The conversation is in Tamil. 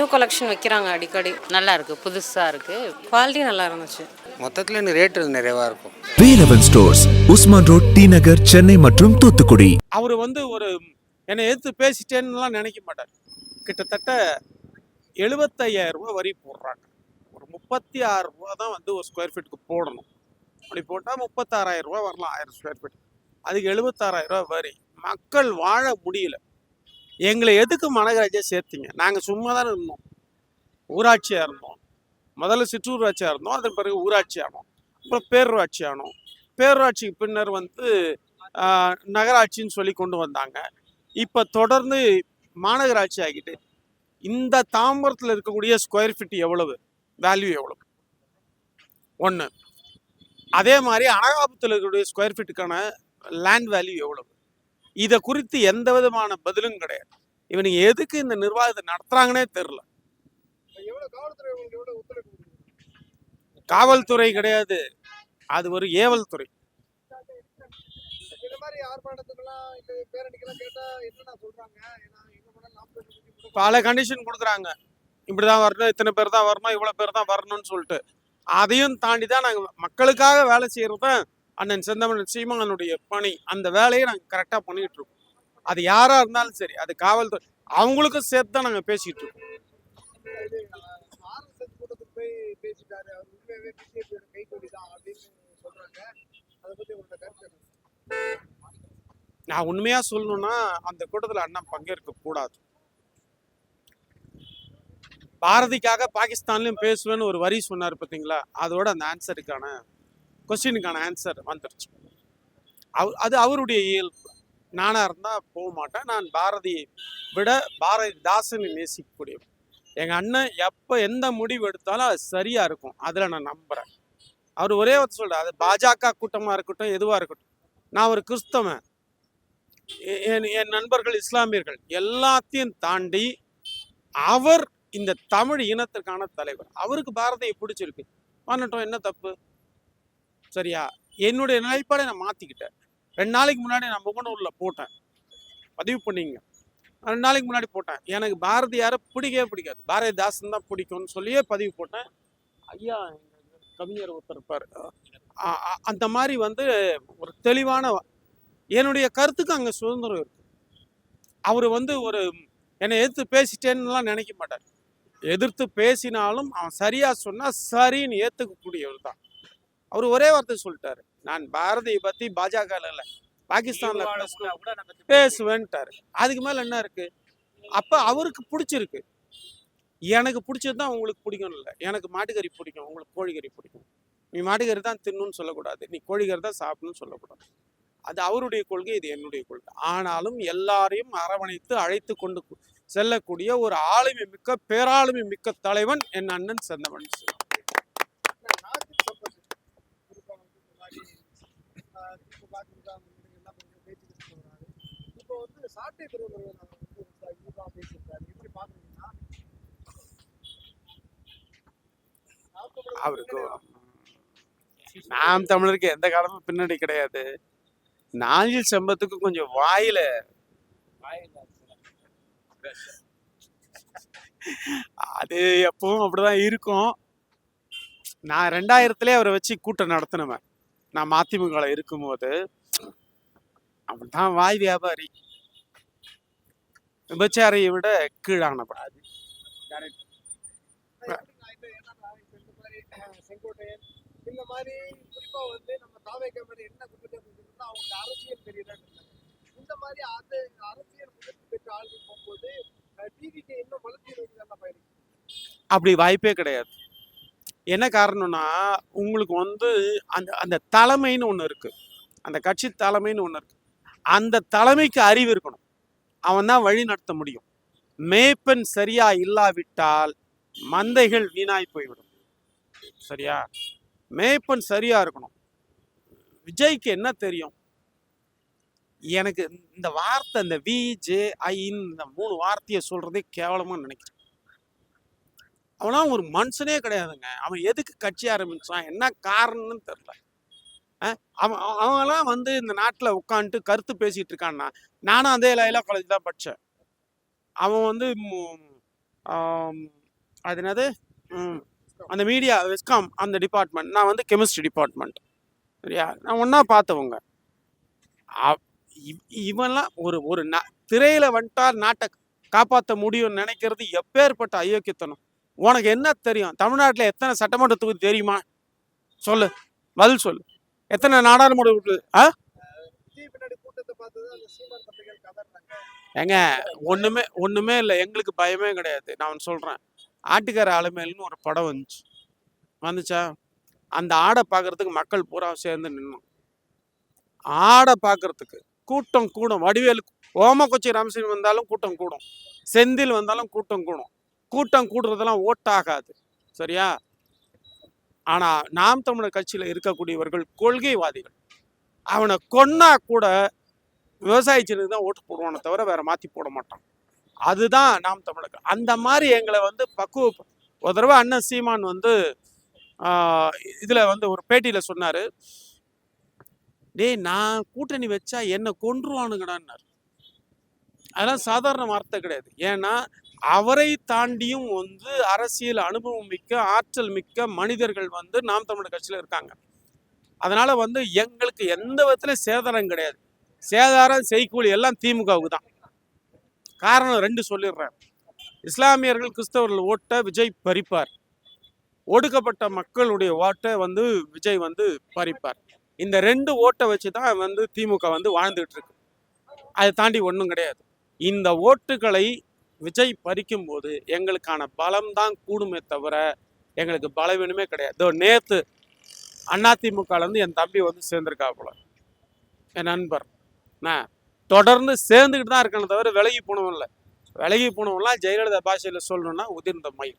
நியூ கலெக்ஷன் வைக்கிறாங்க அடிக்கடி. நல்லா இருக்கு, புதுசா இருக்கு, குவாலிட்டி நல்லா இருந்துச்சு. மொத்தத்தில் இன்னும் ரேட்டு நிறையவா இருக்கும். Velavan stores, Usman road, T Nagar, Chennai மற்றும் தூத்துக்குடி. அவர் ஒரு என்னை எதிர்த்து பேசிட்டேன்னுலாம் நினைக்க மாட்டார். கிட்டத்தட்ட 75,000 ரூபா வரி போடுறாங்க. ஒரு 36 ரூபா தான் ஒரு ஸ்கொயர் ஃபீட்டுக்கு போடணும். அப்படி போட்டால் 36,000 ரூபா வரலாம் 1000 ஸ்கொயர் ஃபீட். அதுக்கு 76,000 ரூபா வரி. மக்கள் வாழ முடியல. எங்களை எதுக்கு மாநகராட்சியாக சேர்த்தீங்க? நாங்கள் சும்மா தானே இருந்தோம். ஊராட்சியாக இருந்தோம். முதல்ல சிற்றூராட்சியாக இருந்தோம், அதன் பிறகு ஊராட்சி ஆனோம், அப்புறம் பேரூராட்சி ஆனோம். பேரூராட்சிக்கு பின்னர் நகராட்சின்னு சொல்லி கொண்டு வந்தாங்க. இப்போ தொடர்ந்து மாநகராட்சி ஆகிட்டு இந்த தாம்பரத்தில் இருக்கக்கூடிய ஸ்கொயர் ஃபீட் எவ்வளவு வேல்யூ எவ்வளவு ஒன்று, அதே மாதிரி அனகாபுரத்தில் இருக்கக்கூடிய ஸ்கொயர் ஃபீட்டுக்கான லேண்ட் வேல்யூ எவ்வளவு, இதை குறித்து எந்த விதமான பதிலும் கிடையாது. இவனுங்க எதுக்கு இந்த நிர்வாகத்தை நடத்துறாங்கன்னே தெரியல. காவல்துறை கிடையாது, அது ஒரு ஏவல் துறை. பல கண்டிஷன் கொடுக்குறாங்க. இப்படிதான் வரணும், இத்தனை பேர் தான் வரணும், இவ்வளவு பேர் தான் வரணும்னு சொல்லிட்டு அதையும் தாண்டி தான் நாங்கள் மக்களுக்காக வேலை செய்யறது தான் அண்ணன் செந்தமிழன் சீமானுடைய பணி. அந்த வேலையை நாங்கள் கரெக்டாக பண்ணிட்டு இருக்கோம். அது யாரா இருந்தாலும் சரி, அது காவல்துறை அவங்களுக்கும் சேர்த்து தான் நாங்கள் பேசிட்டு இருக்கோம். நான் உண்மையா சொல்லணும்னா அந்த கூட்டத்தில் அண்ணன் பங்கேற்க கூடாது. பாரதிக்காக பாகிஸ்தான்லயும் பேசுவேன்னு ஒரு வரி சொன்னார் பார்த்தீங்களா, அதோட அந்த ஆன்சருக்கான கொஸ்டினுக்கான ஆன்சர் வந்துருச்சு. அது அவருடைய இயல்பு. நானா இருந்தா போக மாட்டேன். நான் பாரதியை விட பாரதிதாசனை நேசிக்கக்கூடியவன். எங்க அண்ணன் எப்ப எந்த முடிவு எடுத்தாலும் அது சரியா இருக்கும், அதுல நான் நம்புறேன். அவர் ஒரே சொல்றாரு, அது பாஜக கூட்டமா இருக்கட்டும், எதுவா இருக்கட்டும், நான் ஒரு கிறிஸ்தவன், என் நண்பர்கள் இஸ்லாமியர்கள் எல்லாத்தையும் தாண்டி அவர் இந்த தமிழ் இனத்திற்கான தலைவர். அவருக்கு பாரதியை பிடிச்சிருக்கு, பண்ணட்டும், என்ன தப்பு? சரியா? என்னுடைய நிலைப்பாடை நான் மாத்திக்கிட்டேன். 2 நாளைக்கு முன்னாடி நான் முகநூலில் போட்டேன், பதிவு பண்ணிங்க. 2 நாளைக்கு முன்னாடி போட்டேன், எனக்கு பாரதியாரை பிடிக்கவே பிடிக்காது, பாரதிதாசன் தான் பிடிக்கும்னு சொல்லியே பதிவு போட்டேன். ஐயா கவிஞர் ஒருத்தர் இருப்பார், அந்த மாதிரி ஒரு தெளிவான என்னுடைய கருத்துக்கு அங்கே சுதந்திரம் இருக்கு. அவர் ஒரு என்னை எதிர்த்து பேசிட்டேன்னுலாம் நினைக்க மாட்டார். எதிர்த்து பேசினாலும் அவன் சரியா சொன்னா சரின்னு ஏத்துக்கக்கூடியவர் தான். அவர் ஒரே வார்த்தை சொல்லிட்டாரு, நான் பாரதியை பத்தி பாஜக இல்ல பாகிஸ்தான்ல பேசுவேன்ட்டாரு. அதுக்கு மேல என்ன இருக்கு? அப்ப அவருக்கு பிடிச்சிருக்கு. எனக்கு பிடிச்சதுதான் உங்களுக்கு பிடிக்கும் இல்லை. எனக்கு மாட்டுக்கறி பிடிக்கும், உங்களுக்கு கோழிக்கறி பிடிக்கும். நீ மாட்டுக்கறி தான் தின்னுன்னு சொல்லக்கூடாது, நீ கோழிக்கறி தான் சாப்பிடணும்னு சொல்லக்கூடாது. அது அவருடைய கொள்கை, இது என்னுடைய கொள்கை. ஆனாலும் எல்லாரையும் அரவணைத்து அழைத்து கொண்டு செல்லக்கூடிய ஒரு ஆளுமை மிக்க, பேராளுமை மிக்க தலைவன் என் அண்ணன் செந்தமிழன். அவருக்கு நாம் தமிழருக்கு எந்த காலமும் பின்னாடி கிடையாது. நாஞ்சில் செம்பத்துக்கு கொஞ்சம் வாயில அது எப்பவும் அப்படிதான் இருக்கும். நான் 2000 அவரை வச்சு கூட்டம் நடத்தினவன். நான் மதிமுக இருக்கும்போது அப்படிதான் வாய் வியாபாரி, விபச்சாரியை விட கீழானப்படாது. இந்த மாதிரி குறிப்பா நம்ம தாவேக்கா மேல என்ன குற்றச்சாட்டு அவங்க அரசியல் தெரியல. இந்த மாதிரி அரசியல் பெற்ற ஆளுநர் போகும்போது டிவிக்கு இன்னும் வளர்ச்சி அப்படி வாய்ப்பே கிடையாது. என்ன காரணம்னா, உங்களுக்கு அந்த அந்த தலைமைன்னு ஒண்ணு இருக்கு, அந்த கட்சி தலைமைன்னு ஒண்ணு இருக்கு. அந்த தலைமைக்கு அறிவு இருக்கணும், அவன் தான் வழி நடத்த முடியும். மேய்ப்பன் சரியா இல்லாவிட்டால் மந்தைகள் வீணாய் போய்விடும். சரியா? மேய்ப்பன் சரியா இருக்கணும். விஜய்க்கு என்ன தெரியும்? எனக்கு இந்த வார்த்தை, இந்த VJI இந்த 3 வார்த்தையை சொல்றதே கேவலமா நினைக்கிறேன். அவனா ஒரு மனுஷனே கிடையாதுங்க. அவன் எதுக்கு கட்சி ஆரம்பிச்சான், என்ன காரணம்னு தெரியல. அவங்கெல்லாம் இந்த நாட்டில் உட்காந்துட்டு கருத்து பேசிட்டு இருக்கான்னா, நானும் அதே லைலா காலேஜ் தான் படித்தேன். அவன் அது என்னது அந்த மீடியா விஸ்காம் அந்த டிபார்ட்மெண்ட், நான் வந்து கெமிஸ்ட்ரி டிபார்ட்மெண்ட். சரியா, நான் ஒன்றா பார்த்தவங்க. இவன்லாம் ஒரு ஒரு திரையில வந்துட்டா நாட்டை காப்பாற்ற முடியும்னு நினைக்கிறது எப்பேற்பட்ட அயோக்கியத்தனம். உனக்கு என்ன தெரியும்? தமிழ்நாட்டில் எத்தனை சட்டமன்ற தொகுதி தெரியுமா? சொல்லு, பதில் சொல்லு. எத்தனை நாடாளுமன்ற ஏங்க ஒண்ணுமே இல்லை, எங்களுக்கு பயமே கிடையாது. நான் சொல்றேன், ஆட்டுக்கார ஆளுமையில்னு ஒரு படம் வந்துச்சா? அந்த ஆடை பார்க்கறதுக்கு மக்கள் பூரா சேர்ந்து நின்னோம். ஆடை பார்க்கறதுக்கு கூட்டம் கூடும். வடிவேலு ஓமக்குச்சி ராமசிங் வந்தாலும் கூட்டம் கூடும், செந்தில் வந்தாலும் கூட்டம் கூடும். கூட்டம் கூடுறதெல்லாம் ஓட்டாகாது. சரியா? ஆனா நாம் தமிழர் கட்சியில இருக்கக்கூடியவர்கள் கொள்கைவாதிகள். அவனை கொன்னா கூட விவசாய சின்னத்துக்கு தான் ஓட்டு போடுவானே தவிர வேற மாத்தி போட மாட்டான். அதுதான் நாம் தமிழர். அந்த மாதிரி எங்களை வந்து ஒரு தடவை அண்ணன் சீமான் வந்து இதுல வந்து ஒரு பேட்டியில சொன்னாரு, டேய் நான் கூட்டணி வச்சா என்ன கொன்றுவானுங்கடான்னாரு. அதெல்லாம் சாதாரண வார்த்தை கிடையாது. ஏன்னா அவரை தாண்டியும் வந்து அரசியல் அனுபவம் மிக்க ஆற்றல் மிக்க மனிதர்கள் வந்து நாம் தமிழர் கட்சியில இருக்காங்க. அதனால வந்து எங்களுக்கு எந்த விதத்துல சேதாரம் கிடையாது. சேதாரம் செய்கூலி எல்லாம் திமுகவுக்கு தான். காரணம் 2 சொல்லிடுறேன். இஸ்லாமியர்கள் கிறிஸ்தவர்கள் ஓட்டை விஜய் பறிப்பார், ஒடுக்கப்பட்ட மக்களுடைய ஓட்டை வந்து விஜய் வந்து பறிப்பார். இந்த 2 ஓட்டை வச்சு தான் வந்து திமுக வந்து வாழ்ந்துட்டு இருக்கு. அதை தாண்டி ஒன்றும் கிடையாது. இந்த ஓட்டுகளை விஜய் பறிக்கும் போது எங்களுக்கான பலம் தான் கூடுமே தவிர எங்களுக்கு பலவீனமே கிடையாது. நேத்து அதிமுகல இருந்து என் தம்பி வந்து சேர்ந்திருக்கா போல, என் நண்பர். நான் தொடர்ந்து சேர்ந்துக்கிட்டு தான் இருக்கேன்னு தவிர விலகி போனவன் இல்லை. விலகி போனவன்லாம் ஜெயலலிதா பாஷையில் சொல்லணும்னா உதிர்ந்த மயில்.